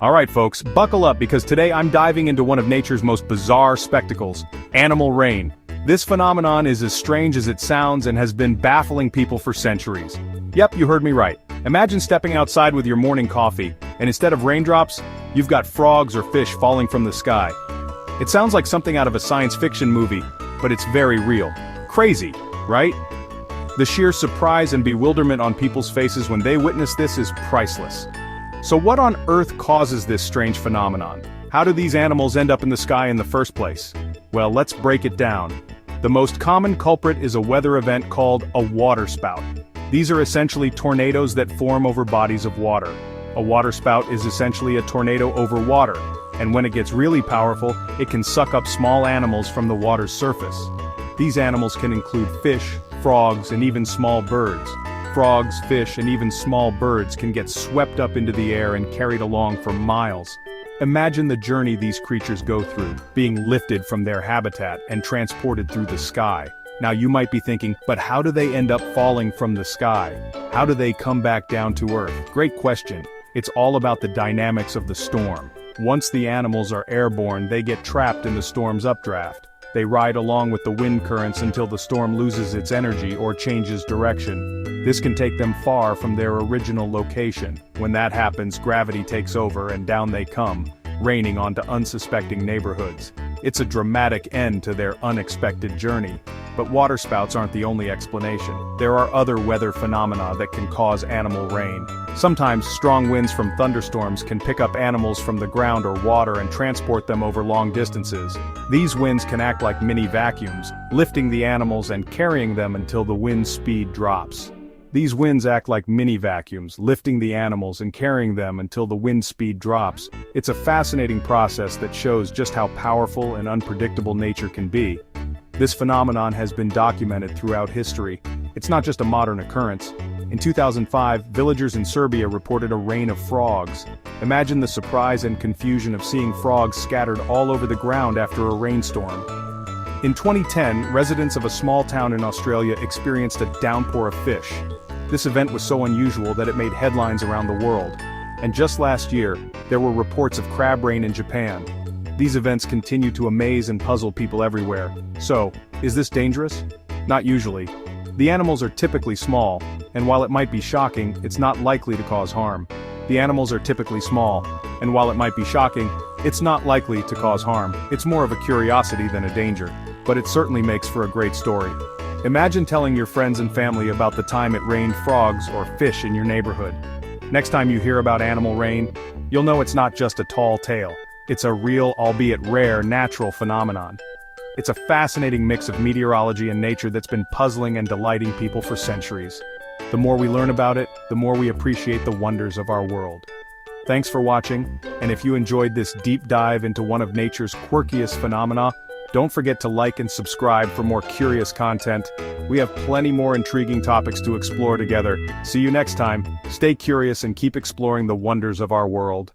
Alright folks, buckle up because today I'm diving into one of nature's most bizarre spectacles, animal rain. This phenomenon is as strange as it sounds and has been baffling people for centuries. Yep, you heard me right. Imagine stepping outside with your morning coffee, and instead of raindrops, you've got frogs or fish falling from the sky. It sounds like something out of a science fiction movie, but it's very real. Crazy, right? The sheer surprise and bewilderment on people's faces when they witness this is priceless. So what on earth causes this strange phenomenon? How do these animals end up in the sky in the first place? Well, let's break it down. The most common culprit is a weather event called a waterspout. These are essentially tornadoes that form over bodies of water. A waterspout is essentially a tornado over water, and when it gets really powerful, it can suck up small animals from the water's surface. These animals can include fish, frogs, and even small birds. Frogs, fish, and even small birds can get swept up into the air and carried along for miles. Imagine the journey these creatures go through, being lifted from their habitat and transported through the sky. Now you might be thinking, but how do they end up falling from the sky? How do they come back down to Earth? Great question. It's all about the dynamics of the storm. Once the animals are airborne, they get trapped in the storm's updraft. They ride along with the wind currents until the storm loses its energy or changes direction. This can take them far from their original location. When that happens, gravity takes over and down they come, raining onto unsuspecting neighborhoods. It's a dramatic end to their unexpected journey. But waterspouts aren't the only explanation. There are other weather phenomena that can cause animal rain. Sometimes strong winds from thunderstorms can pick up animals from the ground or water and transport them over long distances. These winds can act like mini vacuums, lifting the animals and carrying them until the wind speed drops. These winds act like mini vacuums, lifting the animals and carrying them until the wind speed drops. It's a fascinating process that shows just how powerful and unpredictable nature can be. This phenomenon has been documented throughout history. It's not just a modern occurrence. In 2005, villagers in Serbia reported a rain of frogs. Imagine the surprise and confusion of seeing frogs scattered all over the ground after a rainstorm. In 2010, residents of a small town in Australia experienced a downpour of fish. This event was so unusual that it made headlines around the world. And just last year, there were reports of crab rain in Japan. These events continue to amaze and puzzle people everywhere. So, is this dangerous? Not usually. The animals are typically small, and while it might be shocking, it's not likely to cause harm. The animals are typically small, and while it might be shocking, it's not likely to cause harm. It's more of a curiosity than a danger, but it certainly makes for a great story. Imagine telling your friends and family about the time it rained frogs or fish in your neighborhood. Next time you hear about animal rain, you'll know it's not just a tall tale. It's a real, albeit rare, natural phenomenon. It's a fascinating mix of meteorology and nature that's been puzzling and delighting people for centuries. The more we learn about it, the more we appreciate the wonders of our world. Thanks for watching, and if you enjoyed this deep dive into one of nature's quirkiest phenomena, don't forget to like and subscribe for more curious content. We have plenty more intriguing topics to explore together. See you next time. Stay curious and keep exploring the wonders of our world.